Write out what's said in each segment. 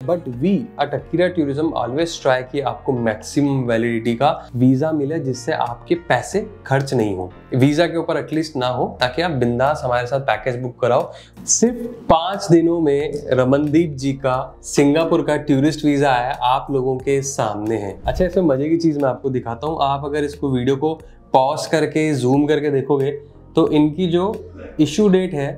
But we at Akira tourism always try कि आपको maximum validity का वीजा मिले जिससे आपके पैसे खर्च नहीं हो, वीजा के ऊपर एटलीस्ट ना हो, ताकि आप बिंदास हमारे साथ पैकेज बुक कराओ। सिर्फ 5 दिनों में रमनदीप जी का सिंगापुर का टूरिस्ट वीजा आया आप लोगों के सामने है। अच्छा, इसमें मजे की चीज मैं आपको दिखाता हूँ। आप अगर इसको वीडियो को पॉज करके जूम करके देखोगे तो इनकी जो इशू डेट है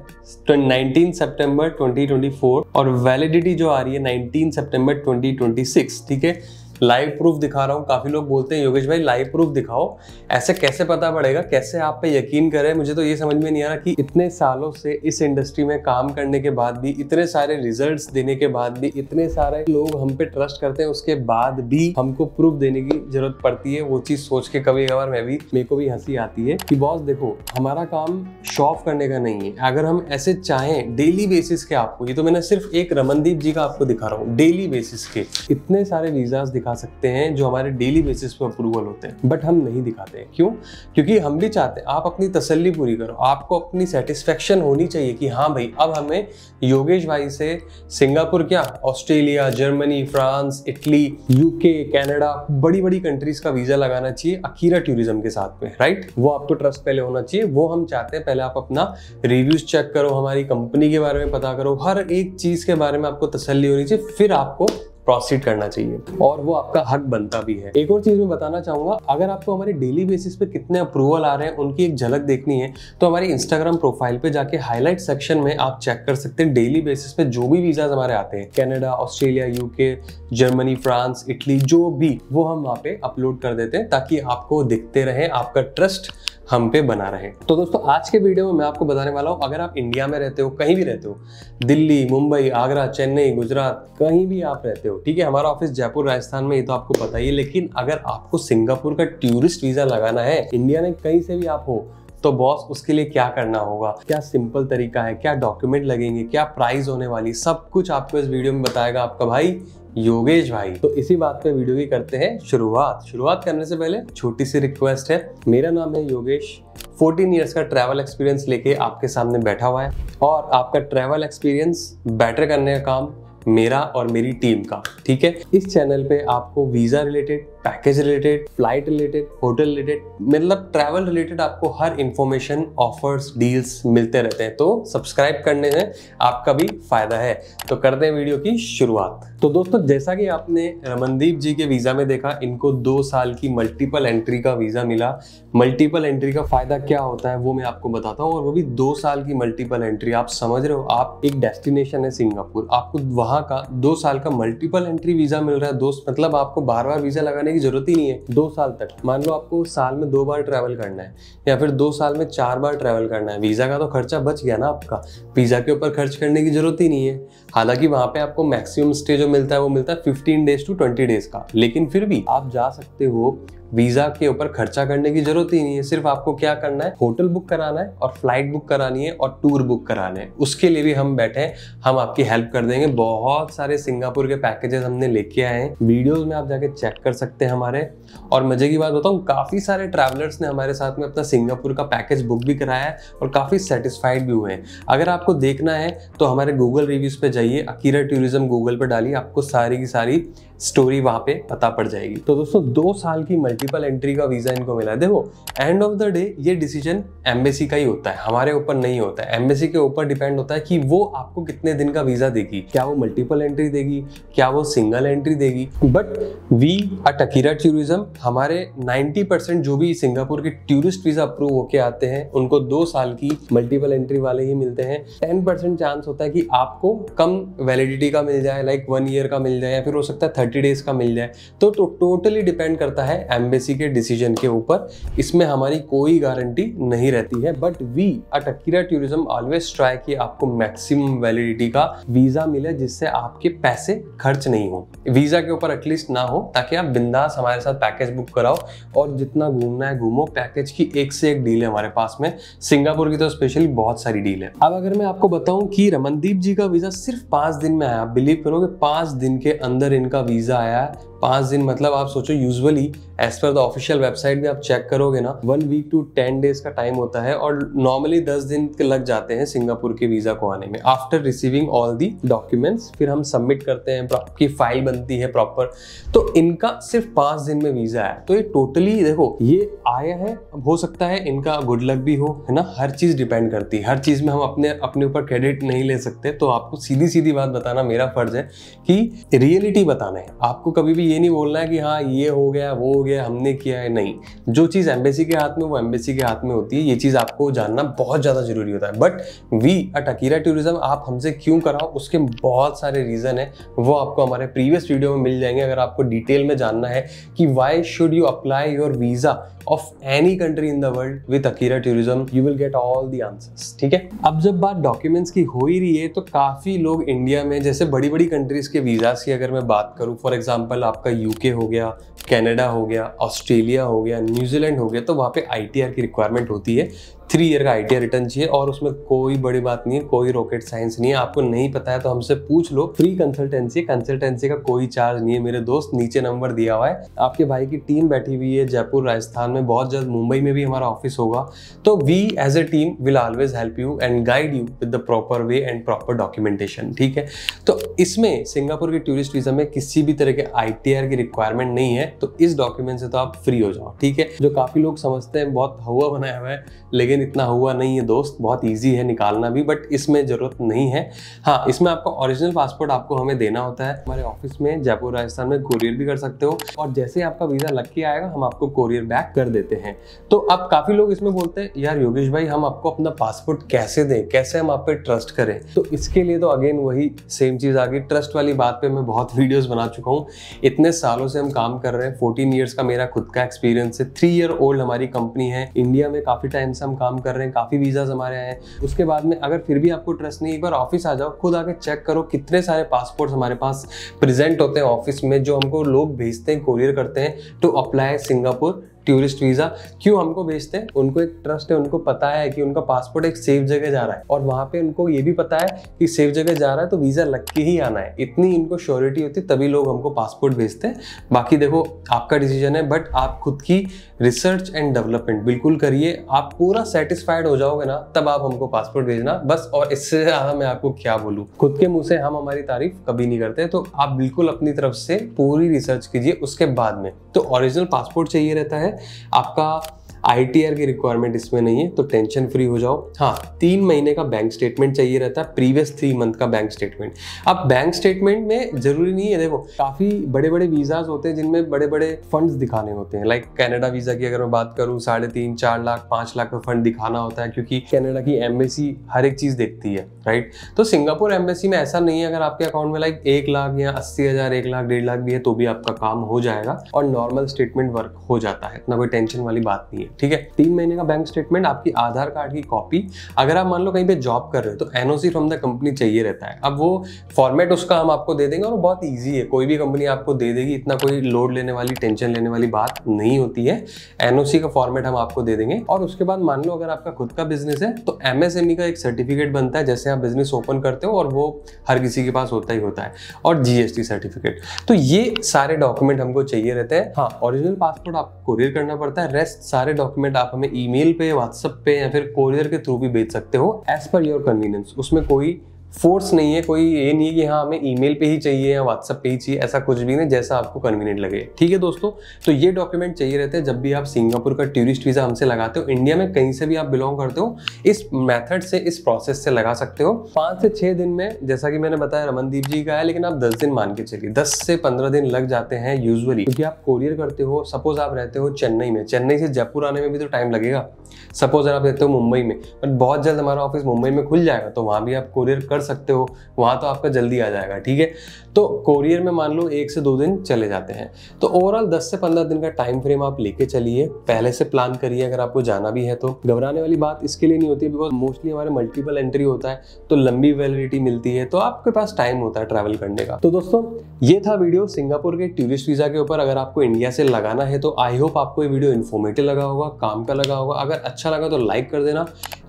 19 सितंबर 2024 और वैलिडिटी जो आ रही है 19 सितंबर 2026। ठीक है, लाइव प्रूफ दिखा रहा हूँ। काफी लोग बोलते हैं योगेश भाई लाइव प्रूफ दिखाओ, ऐसे कैसे पता पड़ेगा, कैसे आप पे यकीन करें। मुझे तो ये समझ में नहीं आ रहा कि इतने सालों से इस इंडस्ट्री में काम करने के बाद भी, इतने सारे रिजल्ट्स देने के बाद भी, इतने सारे लोग हम पे ट्रस्ट करते हैं, उसके बाद भी हमको प्रूफ देने की जरूरत पड़ती है। वो चीज सोच के कभी कभार मेरे को भी हंसी आती है कि बॉस देखो, हमारा काम शो ऑफ करने का नहीं है। अगर हम ऐसे चाहें डेली बेसिस के, आपको ये तो मैंने सिर्फ एक रमनदीप जी का आपको दिखा रहा हूँ, डेली बेसिस के इतने सारे वीजाज दिखा सकते हैं जो हमारे डेली बेसिस पे अप्रूवल होते हैं, बट हम नहीं दिखाते हैं। क्यों? क्योंकि हम भी चाहते हैं आप अपनी तसल्ली पूरी करो, आपको अपनी सेटिस्फेक्शन होनी चाहिए कि हाँ भाई अब हमें योगेश भाई से सिंगापुर क्या, Australia, Germany, France, Italy, UK, Canada, बड़ी बड़ी कंट्रीज का वीजा लगाना चाहिए अकीरा टूरिज्म के साथ में, राइट? वो आपको ट्रस्ट पहले होना चाहिए, वो हम चाहते हैं। पहले आप अपना रिव्यूज चेक करो, हमारी कंपनी के बारे में पता करो, हर एक चीज के बारे में आपको तसल्ली होनी चाहिए, फिर आपको प्रोसीड करना चाहिए, और वो आपका हक बनता भी है। एक और चीज मैं बताना चाहूंगा, अगर आपको हमारे डेली बेसिस पे कितने अप्रूवल आ रहे हैं उनकी एक झलक देखनी है तो हमारी इंस्टाग्राम प्रोफाइल पे जाके हाईलाइट सेक्शन में आप चेक कर सकते हैं। डेली बेसिस पे जो भी वीजाज हमारे आते हैं, Canada, Australia, UK, Germany, France, Italy, जो भी, वो हम वहाँ पे अपलोड कर देते हैं ताकि आपको दिखते रहे, आपका ट्रस्ट हम पे बना रहे। तो दोस्तों आज के वीडियो में मैं आपको बताने वाला हूँ, अगर आप इंडिया में रहते हो, कहीं भी रहते हो, दिल्ली, मुंबई, आगरा, चेन्नई, गुजरात, कहीं भी आप रहते हो, ठीक है, हमारा ऑफिस जयपुर राजस्थान में, ये तो आपको पता ही है, लेकिन अगर आपको सिंगापुर का टूरिस्ट वीजा लगाना है, इंडिया में कहीं से भी आप हो, तो बॉस उसके लिए क्या करना होगा, क्या सिंपल तरीका है, क्या डॉक्यूमेंट लगेंगे, क्या प्राइस होने वाली, सब कुछ आपको इस वीडियो में बताएगा आपका भाई योगेश भाई। तो इसी बात पे वीडियो की करते हैं शुरुआत करने से पहले छोटी सी रिक्वेस्ट है, मेरा नाम है योगेश, 14 इयर्स का ट्रैवल एक्सपीरियंस लेके आपके सामने बैठा हुआ है, और आपका ट्रैवल एक्सपीरियंस बेटर करने का काम मेरा और मेरी टीम का, ठीक है। इस चैनल पे आपको visa related, package related, flight related, hotel related, मतलब ट्रैवल रिलेटेड आपको हर इंफॉर्मेशन, ऑफर्स, डील्स मिलते रहते हैं। तो सब्सक्राइब करने में आपका भी फायदा है। तो करते हैं वीडियो की शुरुआत। तो दोस्तों जैसा कि आपने रमनदीप जी के वीजा में देखा, इनको 2 साल की मल्टीपल एंट्री का वीजा मिला। मल्टीपल एंट्री का फायदा क्या होता है वो मैं आपको बताता हूँ, और वो भी 2 साल की मल्टीपल एंट्री। आप समझ रहे हो, आप एक डेस्टिनेशन है सिंगापुर, आपको वहां का 2 साल का मल्टीपल एंट्री वीजा मिल रहा है। दोस्त मतलब आपको बार बार वीजा लगाने की जरूरत ही नहीं है 2 साल तक। मान लो आपको साल में 2 बार ट्रैवल करना है, या फिर 2 साल में 4 बार ट्रैवल करना है, वीजा का तो खर्चा बच गया ना आपका, वीजा के ऊपर खर्च करने की जरूरत ही नहीं है। हालांकि वहां पे आपको मैक्सिमम स्टे जो मिलता है वो मिलता है 15 डेज टू 20 डेज का, लेकिन फिर भी आप जा सकते हो, वीजा के ऊपर खर्चा करने की जरूरत ही नहीं है। सिर्फ आपको क्या करना है, होटल बुक कराना है और फ्लाइट बुक करानी है और टूर बुक कराना है। उसके लिए भी हम बैठे हैं, हम आपकी हेल्प कर देंगे। बहुत सारे सिंगापुर के पैकेजेस हमने लेके आए हैं, वीडियोस में आप जाके चेक कर सकते हैं हमारे। और मजे की बात बताऊं, काफी सारे ट्रैवलर्स ने हमारे साथ में अपना सिंगापुर का पैकेज बुक भी कराया है और काफी सेटिस्फाइड भी हुए हैं। अगर आपको देखना है तो हमारे गूगल रिव्यूज पे जाइए, अकीरा टूरिज्म गूगल पे डालिए, आपको सारी की सारी स्टोरी वहां पे पता पड़ जाएगी। तो दोस्तों 2 साल की मल्टीपल एंट्री का वीजा इनको मिला है। देखो एंड ऑफ द डे ये डिसीजन एम्बेसी का ही होता है, हमारे ऊपर नहीं होता है। एम्बेसी के ऊपर डिपेंड होता है कि वो आपको कितने दिन का वीजा देगी, क्या वो मल्टीपल एंट्री देगी, क्या वो सिंगल एंट्री देगी। But we at Akira tourism, हमारे 90% जो भी सिंगापुर के टूरिस्ट वीजा अप्रूव होके आते हैं उनको 2 साल की मल्टीपल एंट्री वाले ही मिलते हैं। 10% चांस होता है कि आपको कम वैलिडिटी का मिल जाए, लाइक 1 ईयर का मिल जाए, या फिर हो सकता है 30 डेज का मिल जाए। तो टोटली डिपेंड करता है एम्बेसी के डिसीजन के ऊपर, इसमें हमारी कोई गारंटी नहीं रहती है। But we at Akira tourism always try कि आपको मैक्सिमम वैलिडिटी का वीजा मिले जिससे आपके पैसे खर्च नहीं हो, वीजा के ऊपर एटलीस्ट ना हो, ताकि आप बिंदास हमारे साथ पैकेज बुक कराओ और जितना घूमना है घूमो। पैकेज की एक से एक डील है हमारे पास में, सिंगापुर की तो स्पेशली बहुत सारी डील है। अब अगर मैं आपको बताऊं कि रमनदीप जी का वीजा सिर्फ 5 दिन में आया, आप बिलीव करोगे 5 दिन के अंदर इनका वीजा आया 5 दिन मतलब आप सोचो, usually as per the official website भी आप चेक करोगे ना 1 वीक टू 10 डेज का टाइम होता है, और नॉर्मली 10 दिन लग जाते हैं सिंगापुर के वीजा को आने में। After receiving all the documents फिर हम सबमिट करते हैं, आपकी फाइल बनती है प्रॉपर, तो इनका सिर्फ 5 दिन में वीजा है। तो ये टोटली देखो ये आया है, अब हो सकता है इनका गुड लक भी हो, है ना, हर चीज डिपेंड करती है, हर चीज में हम अपने ऊपर क्रेडिट नहीं ले सकते। तो आपको सीधी सीधी बात बताना मेरा फर्ज है कि रियलिटी बताना है, आपको कभी भी ये नहीं बोलना है कि हाँ ये हो गया वो हो गया हमने किया है, नहीं। जो चीज एम्बेसी के हाथ में वो एम्बेसी के हाथ में होती है, ये चीज आपको जानना बहुत ज्यादा जरूरी होता है। But we at Akira tourism आप हमसे क्यों कराओ, उसके बहुत सारे रीजन है, वो आपको हमारे प्रीवियस वीडियो में मिल जाएंगे। अगर आपको डिटेल में जानना है कि why should you apply your visa of any country in the world with Akira tourism, you will get all the answers, ठीक है। अब जब बात डॉक्यूमेंट्स की हो ही रही है, तो काफी लोग इंडिया में जैसे बड़ी बड़ी कंट्रीज के वीजास की अगर मैं बात करूं, फॉर एग्जांपल आपका यूके हो गया, कनाडा हो गया, ऑस्ट्रेलिया हो गया, न्यूजीलैंड हो गया, तो वहाँ पे ITR की रिक्वायरमेंट होती है। 3 ईयर का ITR रिटर्न चाहिए, और उसमें कोई बड़ी बात नहीं है, कोई रॉकेट साइंस नहीं है। आपको नहीं पता है तो हमसे पूछ लो, फ्री कंसल्टेंसी का कोई चार्ज नहीं है मेरे दोस्त, नीचे नंबर दिया हुआ है। आपके भाई की टीम बैठी हुई है जयपुर राजस्थान में, बहुत जल्द मुंबई में भी हमारा ऑफिस होगा। तो we as a team will always help you and guide you with the proper way and proper documentation, ठीक है। तो इसमें सिंगापुर के टूरिस्ट वीजा में किसी भी तरह के ITR की रिक्वायरमेंट नहीं है, तो इस डॉक्यूमेंट से तो आप फ्री हो जाओ, ठीक है। जो काफी लोग समझते हैं बहुत हुआ बनाया हुआ है, लेकिन इतना हुआ नहीं है दोस्त, बहुत इजी है निकालना भी, बट इसमें जरूरत नहीं है। हाँ, इसमें आपका ओरिजिनल पासपोर्ट आपको हमें देना होता है। हमारे ऑफिस में जयपुर राजस्थान में कोरियर भी कर सकते हो, और जैसे आपका वीजा लग के आएगा हम आपको कोरियर बैक कर देते हैं। तो अब काफी लोग इसमें बोलते हैं यार योगेश भाई हम आपको अपना पासपोर्ट कैसे दें, कैसे हम आप पे ट्रस्ट करें। तो इसके लिए तो अगेन वही सेम चीज आ गई, ट्रस्ट वाली बात पे मैं बहुत वीडियोस बना चुका हूँ। इतने सालों से हम काम कर रहे हैं, 14 ईयर्स का मेरा खुद का एक्सपीरियंस है, 3 ईयर ओल्ड हमारी कंपनी है, इंडिया में काफी टाइम से हम काम कर रहे हैं, काफी वीजाज हमारे आए। उसके बाद में अगर फिर भी आपको ट्रस्ट नहीं, एक बार ऑफिस आ जाओ, खुद आके चेक करो कितने सारे पासपोर्ट हमारे पास प्रेजेंट होते हैं ऑफिस में, जो हमको लोग भेजते हैं, कोरियर करते हैं to apply Singapore tourist visa. क्यों हमको भेजते हैं, उनको एक ट्रस्ट है, उनको पता है कि उनका पासपोर्ट एक सेफ जगह जा रहा है, और वहां पे उनको ये भी पता है कि सेफ जगह जा रहा है तो वीजा लग के ही आना है। इतनी इनको श्योरिटी होती है, तभी लोग हमको पासपोर्ट भेजते हैं। बाकी देखो आपका डिसीजन है, बट आप खुद की रिसर्च एंड डेवलपमेंट बिल्कुल करिए। आप पूरा सेटिस्फाइड हो जाओगे ना, तब आप हमको पासपोर्ट भेजना बस। और इससे ज्यादा मैं आपको क्या बोलूं, खुद के मुंह से हम हमारी तारीफ कभी नहीं करते। तो आप बिल्कुल अपनी तरफ से पूरी रिसर्च कीजिए, उसके बाद में तो ओरिजिनल पासपोर्ट चाहिए रहता है आपका। ITR की रिक्वायरमेंट इसमें नहीं है, तो टेंशन फ्री हो जाओ। हाँ, 3 महीने का बैंक स्टेटमेंट चाहिए रहता है, प्रीवियस 3 मंथ का बैंक स्टेटमेंट। अब बैंक स्टेटमेंट में जरूरी नहीं है, देखो काफी बड़े बड़े वीजाज होते हैं जिनमें बड़े बड़े फंड्स दिखाने होते हैं। लाइक कनाडा वीजा की अगर मैं बात करूँ 3.5 4 लाख 5 लाख का फंड दिखाना होता है, क्योंकि कनाडा की एम्बेसी हर एक चीज देखती है, राइट। तो सिंगापुर एम्बेसी में ऐसा नहीं है, अगर आपके अकाउंट में लाइक 1 लाख या 80,000 1 लाख 1.5 लाख भी है तो भी आपका काम हो जाएगा, और नॉर्मल स्टेटमेंट वर्क हो जाता है, इतना कोई टेंशन वाली बात नहीं है, ठीक है। 3 महीने का बैंक स्टेटमेंट, आपकी आधार कार्ड की कॉपी, अगर आप मान लो कहीं पे जॉब कर रहे हो तो NOC फ्रॉम द कंपनी चाहिए रहता है। अब वो फॉर्मेट उसका हम आपको दे देंगे, और वो बहुत इजी है, कोई भी कंपनी आपको दे देगी, इतना कोई लोड लेने वाली टेंशन लेने वाली बात नहीं होती है। NOC का फॉर्मेट हम आपको दे देंगे। और उसके बाद मान लो अगर आपका खुद का बिजनेस है तो MSME का एक सर्टिफिकेट बनता है, जैसे आप बिजनेस ओपन करते हो, और वो हर किसी के पास होता ही होता है, और GST सर्टिफिकेट। तो ये सारे डॉक्यूमेंट हमको चाहिए रहते हैं। हाँ, ओरिजिनल पासपोर्ट आपको कोरियर करना पड़ता है, रेस्ट सारे डॉक्यूमेंट आप हमें ईमेल पे, व्हाट्सएप पे या फिर कोरियर के थ्रू भी भेज सकते हो, एज पर योर कन्वीनियंस। उसमें कोई फोर्स नहीं है, कोई ये नहीं है कि हाँ हमें ईमेल पे ही चाहिए या व्हाट्सएप पे ही चाहिए, ऐसा कुछ भी नहीं, जैसा आपको कन्वीनियंट लगे, ठीक है दोस्तों। तो ये डॉक्यूमेंट चाहिए रहते हैं जब भी आप सिंगापुर का टूरिस्ट वीजा हमसे लगाते हो। इंडिया में कहीं से भी आप बिलोंग करते हो, इस मेथड से, इस प्रोसेस से लगा सकते हो। 5 से 6 दिन में, जैसा कि मैंने बताया रमनदीप जी का है, लेकिन आप 10 दिन मान के चलिए, 10 से 15 दिन लग जाते हैं यूजुअली, क्योंकि आप कोरियर करते हो। सपोज आप रहते हो चेन्नई में, चेन्नई से जयपुर आने में भी तो टाइम लगेगा। सपोज अगर आप रहते हो मुंबई में, बट बहुत जल्द हमारा ऑफिस मुंबई में खुल जाएगा, तो वहां भी आप कोरियर कर सकते हो, वहां तो आपका जल्दी आ जाएगा, ठीक है। तो कोरियर में मान लो 1 से 2 दिन चले जाते हैं, तो ओवरऑल 10 से 15 दिन का टाइम फ्रेम आप लेके चलिए, पहले से प्लान करिए। अगर आपको जाना भी है तो घबराने वाली बात इसके लिए नहीं होती है, बिकॉज मोस्टली हमारे मल्टीपल एंट्री होता है, तो लंबी वैलिडिटी मिलती है, तो आपके पास टाइम होता है ट्रैवल करने का। तो दोस्तों ये था वीडियो सिंगापुर के टूरिस्ट वीजा के ऊपर। अगर आपको इंडिया से लगाना है तो आई होप आपको ये वीडियो इन्फॉर्मेटिव लगा होगा, काम का लगा होगा। अगर अच्छा लगा तो लाइक कर देना,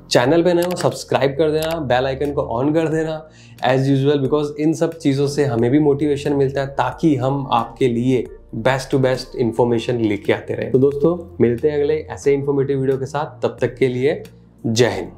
चैनल पे नए हो सब्सक्राइब कर देना, बेल आइकन को ऑन कर देना एज यूजुअल, बिकॉज इन सब चीज़ों से हमें भी मोटिवेशन मिलता है, ताकि हम आपके लिए बेस्ट टू बेस्ट इंफॉर्मेशन लेके आते रहे। तो दोस्तों मिलते हैं अगले ऐसे इंफॉर्मेटिव वीडियो के साथ, तब तक के लिए जय हिंद।